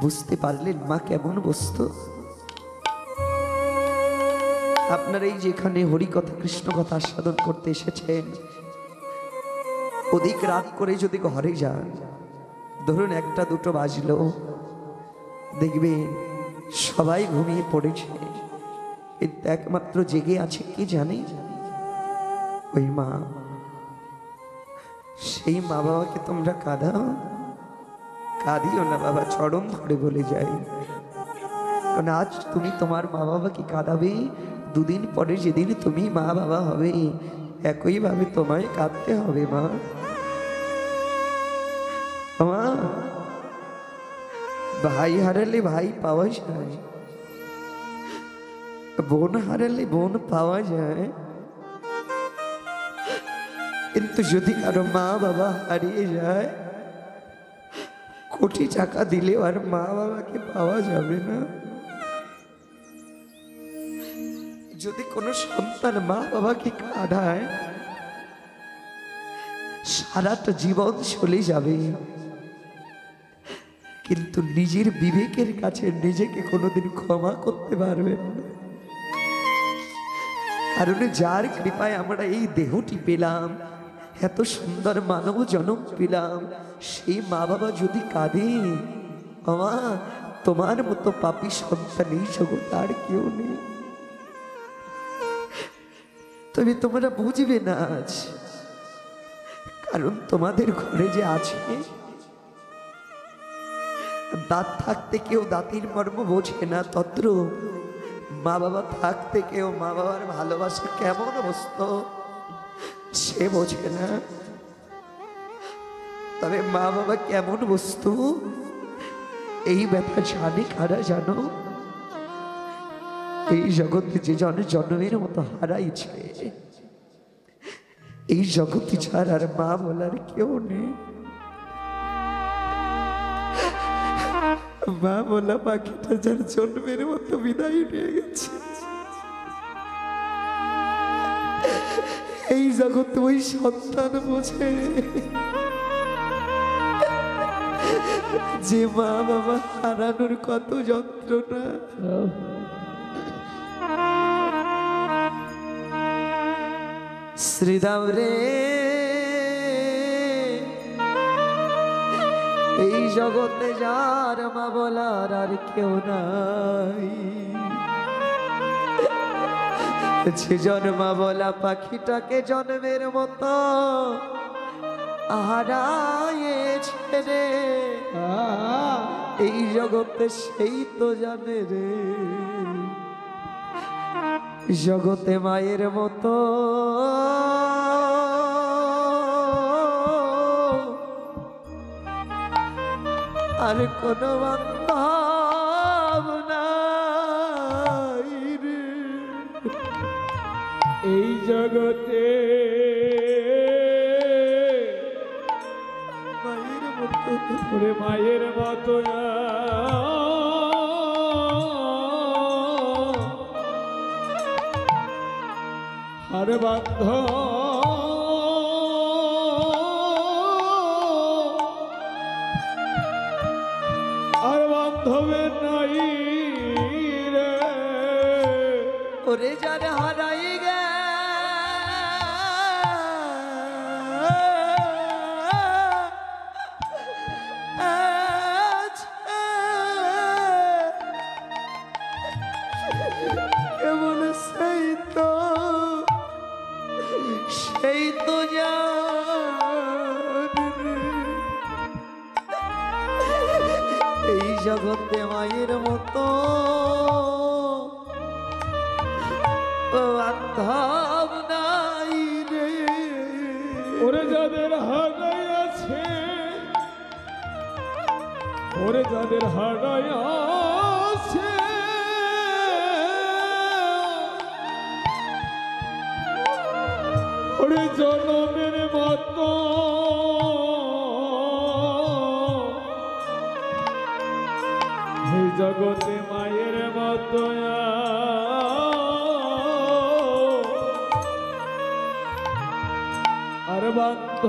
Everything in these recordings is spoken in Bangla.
বুঝতে পারলেন মা কেমন বস্তু। আপনারা এই যেখানে হরিকথা কৃষ্ণ কথা আস্বাদন করতে এসেছেন, অধিক রাত করে যদি ঘরে যান, ধরুন 1টা 2টো বাজলো, দেখবেন সবাই ঘুমিয়ে পড়েছে, কিন্তু একমাত্র জেগে আছে কি জানে? ওই মা। সেই মা বাবাকে তোমরা কাঁদাও? কাঁদিও না বাবা, চরণ ধরে বলে যাই। কারণ আজ তুমি তোমার মা বাবাকে কাঁদাবে, দুদিন পরে যেদিন তুমি মা বাবা হবে, একইভাবে তোমায় কাঁদতে হবে মা। মা, ভাই হারালে ভাই পাওয়া যায়, বোন হারালে বোন পাওয়া যায়, কিন্তু যদি কারো মা বাবা হারিয়ে যায়, কোটি টাকা দিলেও আর মা বাবাকে পাওয়া যাবে না। যদি কোনো সন্তান মা বাবাকে কাঁদায়, সারাটা জীবন চলে যাবে, কিন্তু নিজের বিবেকের কাছে নিজেকে কোনোদিন ক্ষমা করতে পারবেন না। কারণ যার কৃপায় আমরা এই দেহটি পেলাম, এত সুন্দর মানব জন্ম পেলাম, সেই মা বাবা যদি কাঁদে, মা তোমার মতো পাপী সন্তান এই জগৎ আর কেউ নেই। তবে তোমরা বুঝবে না আজ, কারণ তোমাদের ঘরে যে আছে, দাঁত থাকতে কেউ দাঁতের মর্ম বোঝে না, তত্র মা বাবা থাকতে কেউ মা বাবার ভালোবাসা কেমন বস্তু সে বোঝে না। তবে মা বাবা কেমন বস্তু এই ব্যাপার জানে কারা জানো? এই জগতে যে জন জন্মের মতো হারাইছে, এই জগতে ছাড়া আর মা বলার কেউ নেই। মা বলা পাখিটা যার জন্মের মতো বিদায় নিয়ে গেছে, এই জগতে ওই সন্তান বোঝে যে মা বাবা হারানোর কত যন্ত্রণা। শ্রীরাম রে, এই জগতে যার মা বলার আর কেউ নাই, যে জন্মা বলা পাখিটাকে জন্মের মতো হারাইছে রে, এই জগতে সেই তো জানে রে, জগতে মায়ের মতো আর কোনো বান্ধব নাই রে এই জগতে। মায়ের মতো ওরে মায়ের মতো আর বান্ধ আর বান্ধবের নাই রে। ওরে যার হারাই গে কেমন সেই তো এই জগতে মায়ের মতো বান্ধব নাই রে। ওরে যাদের হারাই আছে, ওরে যাদের হারাই আছে, ওরে জনমের মতো এই জগতে মায়ের মতো আর বান্ধ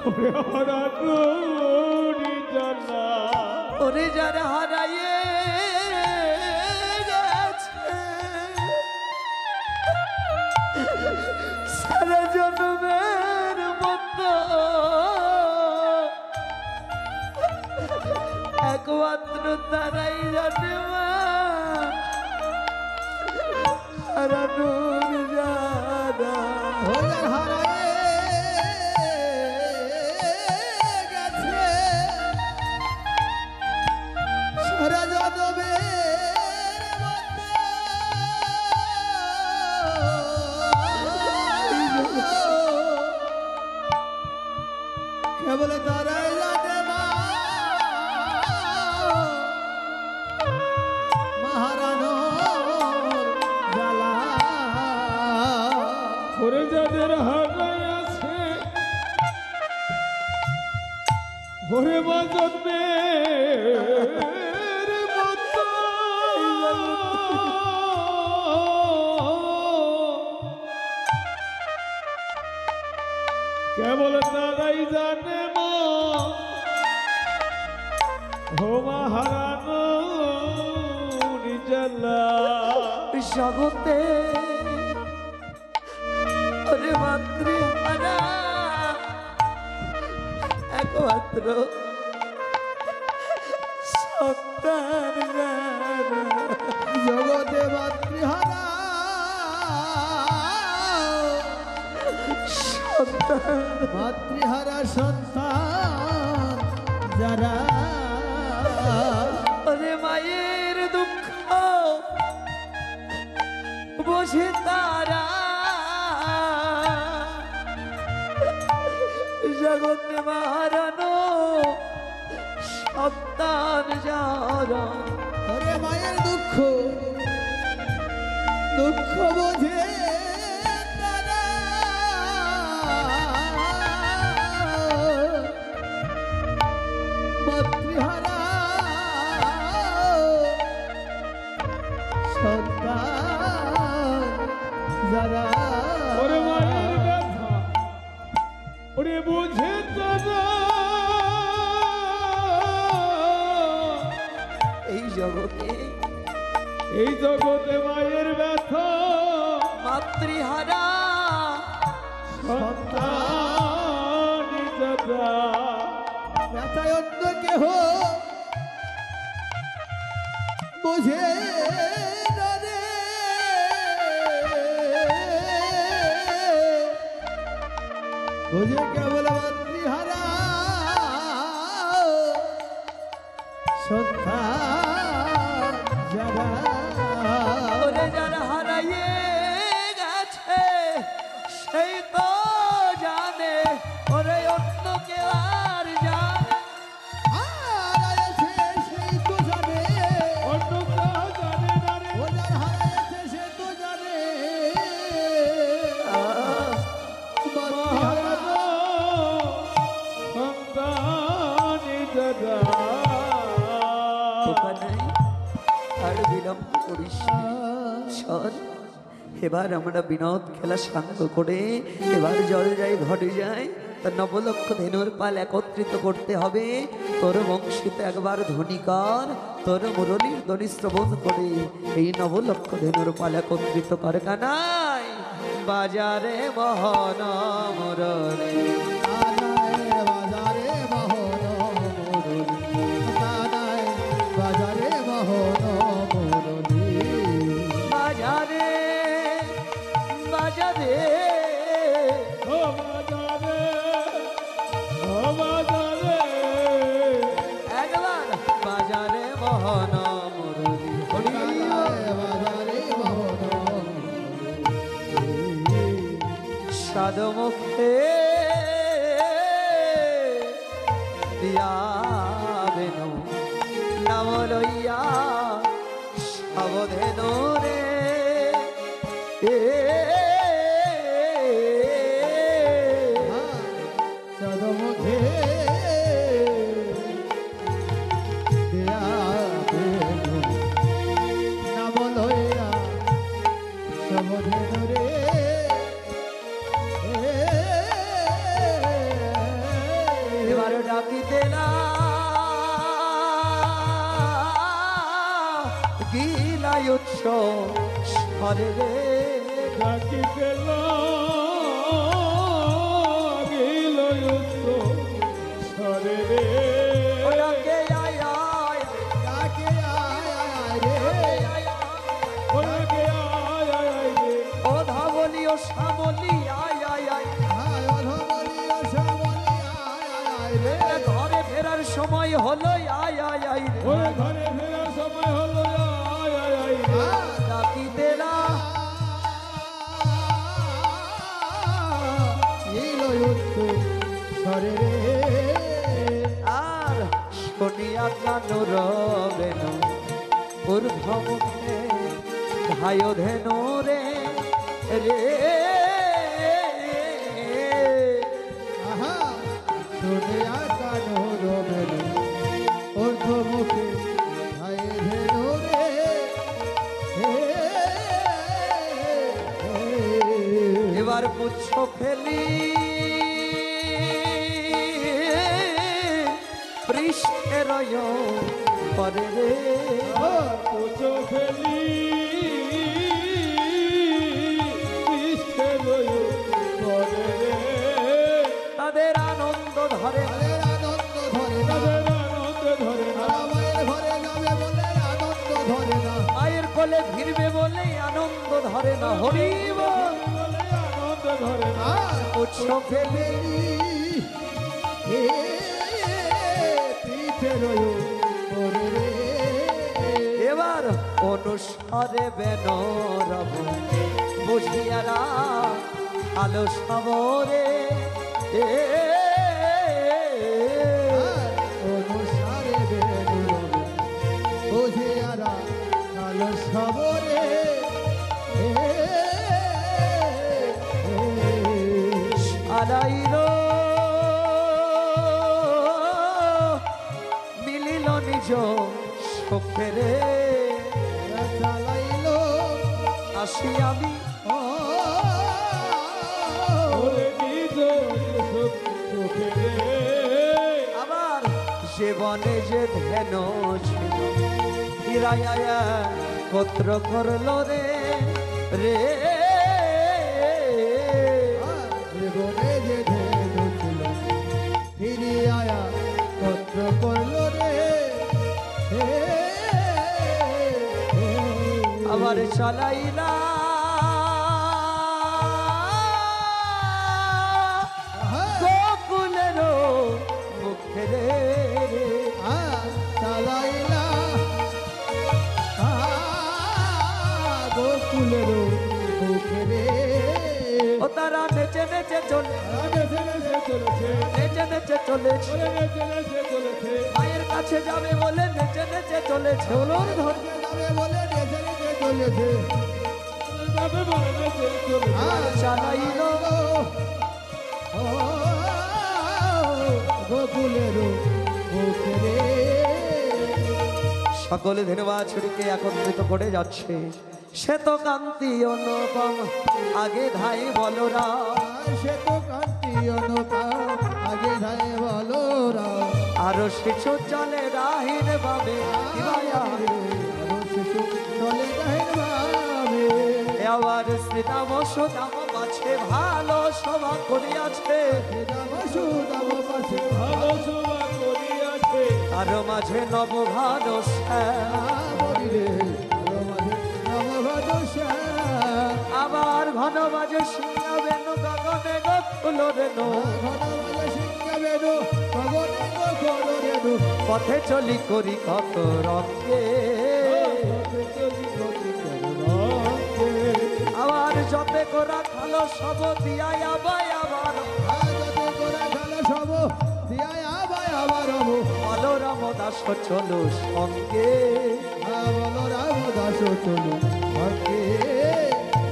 ওরে হারানো নিজানা ওরে যারা হারাইয়ে গেছে সারা জন্মের মতো একমাত্র তারাই জানে মা হারানোর জানা ওদের হারায়ে গেছে সারা জনমের মতো। কেবল তারাই জানে মা হারানোর জ্বালা। ওরে যাদের হারাইয়াছে ওরে মা জন্মের মতো কেবল তারাই জানে মা ও মা হারানো নিজালা জগতে ওরে মাতৃহারা একমাত্র সন্তান যারা। জগতে মাতৃহারা সন্তান মাতৃহারা সন্তান যারা ওরে মায়ের দুঃখ বোঝে তারা জগতে মারানো সন্তান যারা ওরে মায়ের দুঃখ দুঃখ বোঝে তারা মাতৃহারা সন্তান যারা ওরে মায়ের ব্যথা ওরে বুঝে তোরা এই জগতে এই জগতে মায়ের ব্যথা মাতৃহারা সন্তান যারা ব্যথায় অন্য কেহ বোঝে না রে। বোঝে কেবল মাতৃহারা সন্তান যারা ওরে যারা হারাইয়ে গেছে সেই তো জানে ওরে অন্য কে আর জানে হারাইছে সেই তো জানে অন্য কেউ জানে না রে ও যার হারাইছে সে তো জানে মাতৃহারা সন্তান যারা ওখানে আর বিলম্ব করিস নে। শোন, এবার আমরা বিনোদ খেলা সাঙ্গ করে এবার জল যাই ঘটে যায় তার নবলক্ষ ধেনুর পাল একত্রিত করতে হবে। তোর বংশীতে একবার ধ্বনি কর, তোর মুরলীর ধ্বনি শ্রবণ করে এই নবলক্ষ ধেনুর পাল একত্রিত কর কানাই বাজারে মোহন মুরলী বাজারে মোহন মুরলী বাজারে মোহন মুরলী বাজারে বাজারে ও বাজারে ও বাজারে একবার বাজারে মোহন মুরলী বাজারে মোহন সাদ মুখে দিয়া বেনু নাম লইয়া সাবধেন রে সদমুখে দেয়া বেনু নাম লইয়া সমধেন রে ডাকিতে না গিলাই উৎস স্বরে রে ডাকিতে লাগিল উচ্চ স্বরে রে। ও ডাকে আয় আয় ডাকে আয় আয় রে ওনাকে আয় আয় আয় রে। ও ধাবলি ও শ্যামলি আয় আয় আয় হায় অধমলি ও শ্যামলি আয় আয় আয় রে ঘরে ফেরার সময় হলো আয় আয় আয় রে ওরে ঘরে ফেরার সময় হলো আয় আয় আয় রে। ডাকিতে না নীল উচ্চ স্বরে রে আর শুনিয়া কান রবেন ঊর্ধ্বমুখে ধায় ধেনু রে রে আহা শুনিয়া কানো রবেন ঊর্ধ্বমুখে হায় ধেনু রে এবার পুচ্ছ ফেলি পৃষ্ঠে রয় পরে রে পুজো ফেলি পৃষ্ঠে লয় করে রে। তাদের আনন্দ ধরে না, তাদের আনন্দ ধরে না তাদের আনন্দ ধরে না। মায়ের ঘরে যাবে বলে আনন্দ ধরে না মায়ের কোলে ফিরবে বলে আনন্দ ধরে না হরিব বলে আনন্দ ধরে না। পুচ্ছ ফেলি পিঠে রয় পরে রে এবার অনুসারে বেন রব বুঝিয়ারা আলো সবরে অনুসারে বেরোবে বুঝিয়ারা কালো সবরে আড়াইল মিলিল নিজ সুখেরে চালাইল আসি আমি ওরে নিজ চোখে রে। আবার জীবনে যে ধ্যান ছিল ফিরাইয়া পত্র করল রে রে জীবনে যে ধেনু ছিল ফিরিয়ে আয়া পত্র করল রে আবার চালাইলা গোকুলের মুখে রে চালাইলা গোকুলের মুখে রে ও তারা নেচে নেচে চলে নেচে নেচে চলেছে, নেচে নেচে চলেছে ওরে নেচে নেচে চলেছে। মায়ের কাছে যাবে বলে নেচে নেচে চলেছে ওলোর ধর যাবে বলে নেচে নেচে চলেছে যাবে বলে নেচে চলেছে। চালাইল গোকুলের মুখে রে সকলে ধন্যবাদ ছড়িকে একত্রিত করে যাচ্ছে সে তো কান্তি অনুপম আগে ধাই বলরা সে তো কান্তি অনুপম আগে ধায় বলো রাও আরো শিশু চলে রাহিন বাবে কিবায়া শিশু চলে গাহের ভাবে আবার শ্রীরাম সুদাম পাছে ভালো সভা করিয়াছে দাম সুদাম পাশে ভালো সভা করিয়াছে, তার মাঝে নব ভালো বলি রে মাঝে নবভাদশা আবার ঘন বাজে সিংহাবেন গগনে গকুল রেণু ঘনমালা সিংহ বেদু ভগনে গোকুল রেণু পথে চলি করি কত রঙ্গে চলি গতি করবে। আবার জপে করা খালো সব দিয়াই আবাই আবার আজতে গোরা খালা সব দিয়ায় আবায় আবার হবো বলরাম দাস চলো সঙ্গে বলো রাম দাস চলু ভক্তি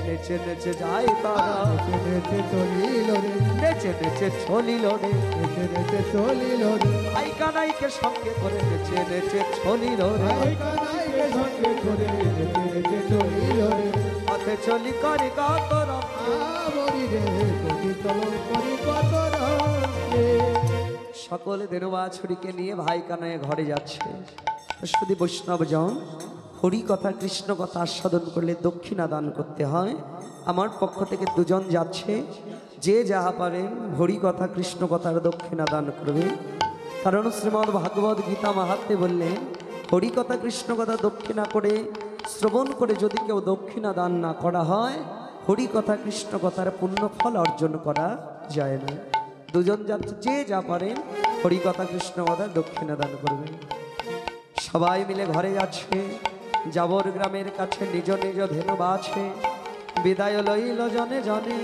নেচে নেচে যাই তারা নেচে নেচে চলিল রে নেচে নেচে চলিল রে নেচে নেচে চলিল রে আই কানাইকে সঙ্গে করে নেচে নেচে চলিল রে ভাই কানাইকে সঙ্গে করে নেচে নেচে চলিল রে পথে চলি করি কত রঙ্গে আমরি রে কবি চলো করি কত রঙে সকলে দেনবাছুরিকে নিয়ে ভাই কানায় ঘরে যাচ্ছে। শুধু বৈষ্ণব জন হরি কথা কৃষ্ণ কথা আস্বাদন করলে দক্ষিণা দান করতে হয়। আমার পক্ষ থেকে দুজন যাচ্ছে, যে যাহা পারেন হরি কথা কৃষ্ণ কথার দক্ষিণা দান করবে। কারণ শ্রীমদ্ ভাগবত গীতা মাহাত্ম্যে বললেন, হরি কথা কৃষ্ণ কথা দক্ষিণা করে শ্রবণ করে যদি কেউ দক্ষিণা দান না করা হয়, হরি কথা কৃষ্ণ কথার পুণ্য ফল অর্জন করা যায় না। দুজন যাচ্ছে, যে যা পারেন হরি কথা কৃষ্ণ কথার দক্ষিণা দান করবেন। সবাই মিলে ঘরে যাচ্ছে। যাবর গ্রামের কাছে নিজ নিজ ধেনু বাছে, বিদায় লইল জনে জনে।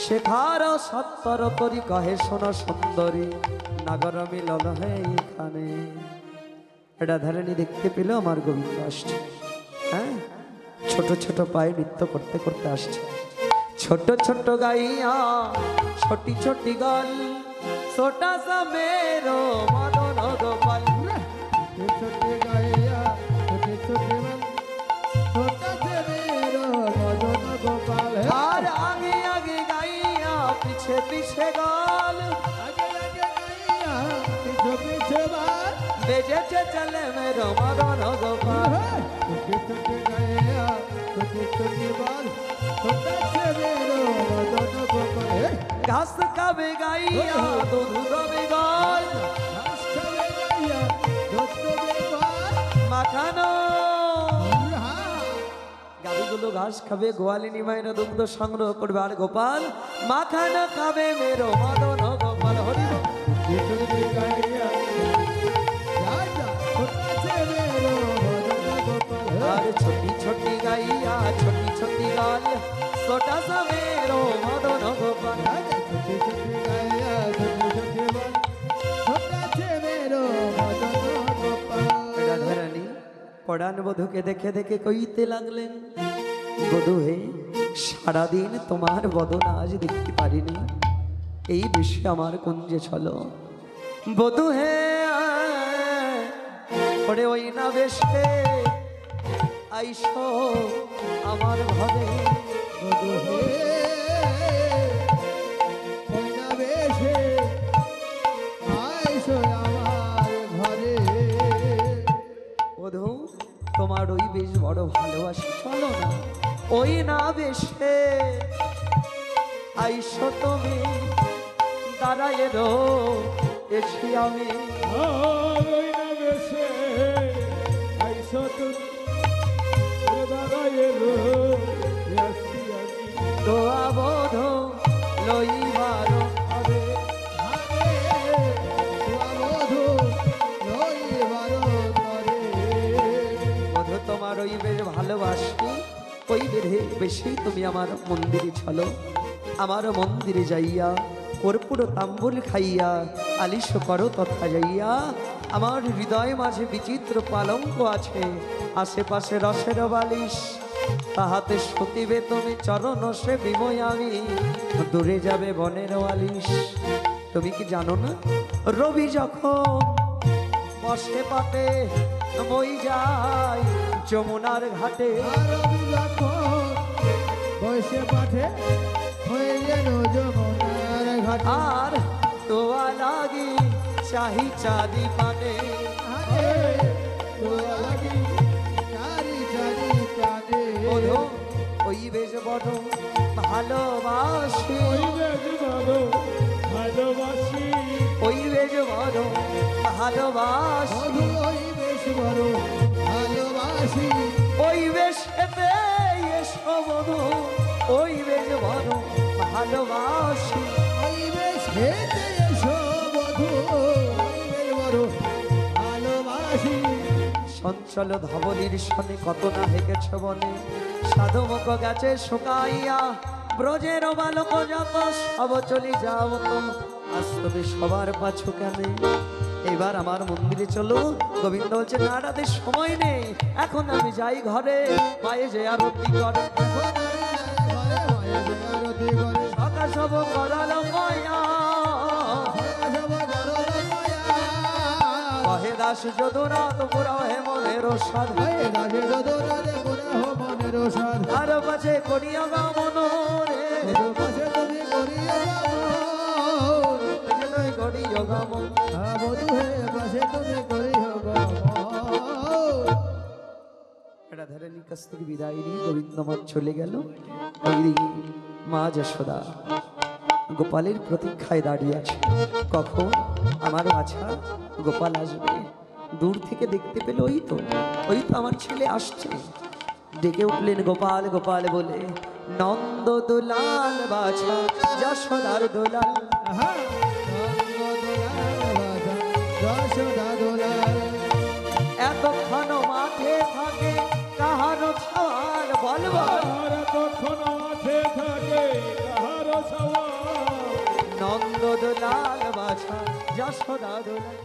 শেখার সত্তর করি কহে শোন সুন্দরী, নাগর মিলন এইখানে। এটা ধারণী দেখতে পেল আমার গোবিন্দ আসছে। হ্যাঁ, ছোট ছোট পায়ে নৃত্য করতে করতে আসছে। ছোট ছোট গাইয়া ছোটি ছোটি গাল, ছোটা সা মেরো মদন গোপাল। छोटे गाया छोटे छोटे मन छोटा से मेरो मदन गोपाल है। আর আগে আগে গাইয়া পিছে পিছে গাল, आगे आगे गाया पीछे पीछे बाल বেজেছে চলে মেরো মদন গোপাল। छोटे छोटे गाया छोटे छोटे बाल छोटा से मेरो मदन गोपाल है। ঘাস খাবে গাইয়া দুধ দবে গাল, घास खावे गाया दूध दे बाल মাখানো हाँ গাড়িগুলো ঘাস খাবে, গোয়ালিনী মায়ের দুগ্ধ সংগ্রহ করবে। আর গোপাল মাখানো খাবে মেরো মদন গোপাল। হরি বল। छोटे गाया राजा छोटा से मेरो मदन गोपाल है। আর ছোটি ছোটি গাইয়া ছোটি ছোটি গাল, ছোটা সা মেরো মদন গোপাল। राजा छोटे छोटे गाया छोटे छोटे बाल छोटा से मेरो मदन गोपाल। রাধারানী পরাণ বধূকে দেখে দেখে কইতে লাগলেন, বধূ হে, সারাদিন তোমার বদন আজ দেখতে পারিনি, এই বিষয়ে আমার কুঞ্জে চলো। বধূ হে পরে ওই না বেশে আইসো আমার ঘরে। বধূ হে কইনা বেশে আইসো আমার ঘরে। বধূ তোমার ওই বেশ বড় ভালোবাসি, চলো না ওই না বেশে আইসো তুমি, দাঁড়ায় রো এসি আমি। আর ওই না বেশে আইসো তুমি, দাঁড়ায় রো আসি আমি। দোয়া বোধ লইবার হবে। হারে তোয়া বধূ লইবার তরে। বধূ তোমার ওই বেশ ভালোবাসি, ওই বেড়ে বেশি তুমি আমার মন্দিরে চলো। আমার মন্দিরে যাইয়া কর্পূর তাম্বুল খাইয়া আলিশ করো তথা যাইয়া। আমার হৃদয় মাঝে বিচিত্র পালঙ্ক আছে, আশেপাশে রসের বালিশ, তাহাতে সতিবে তুমি চরণ সে বিময় আমি, দূরে যাবে বনের আলিশ। তুমি কি জানো না, রবি যখন বসে পাতে মই যায় যমুনার ঘাটে। আর আমি যখন বসে পাঠে হয়ে যেন যমুনার ঘাটে। আর তোয়া লাগি চাহি চাঁদি পানে। আরে তোয়া লাগি চারি চারি কানে। বধূ ওই বেশ বড় ভালোবাসি, ওই বেশ বড় ভালোবাসি, ওই বেশ বড় ভালোবাসি, বধূ ওই বেশ বড় ভালোবাসি। ওই বেশ এতে এসো বধূ, ওই বেশ বড় ভালোবাসি। ওই বেশ হেঁটে এসো বধূ ওই বেশ বড় ভালোবাসি। চঞ্চল ধবলির সনে কত না হেগেছ বনে, সাধুমুখ গেছে শুকাইয়া, ব্রজের বালক যত সব চলি যাও তো, আজ তবে সবার পাছু কেন। এবার আমার মন্দিরে চলো। গোবিন্দ বলছে, না রাতে সময় নেই, এখন আমি যাই ঘরে, মায়ে যে আরতি করে। এখন আমি ঘরে মায়া আরতি করে। সকা সব করালো মায়া, সব গরল মায়া। কহে দাস যদুনাথ পুরা হে মনের সাধ, হয়ে রাজে যদুনাথে পুরাহ মনের সাধ। আর পাছে করিয়া গা মনোরে, এর পাশে তুমি করিয়া যাও। করিও গমন। বধু হে পাশে তুমি করিহ গমন। রাধারানীর কাছ থেকে বিদায় নিয়ে গোবিন্দমাত চলে গেল। ওইদিকে মা যশোদা গোপালের প্রতীক্ষায় দাঁড়িয়ে আছে, কখন আমার বাছা গোপাল আসবে। দূর থেকে দেখতে পেল ওই তো আমার ছেলে আসছে। ডেকে উঠলেন গোপাল গোপাল বলে, নন্দ দোলাল বাছা যশোদার দোলাল। যশোদা দোলাল। এতক্ষণ মাঠে থাকে কাহারো ছাওয়াল, বল বল। আর তখন মাঠে থাকে কাহারো সওয়াল। নন্দ দোলাল বাছা যশোদা দোলাল।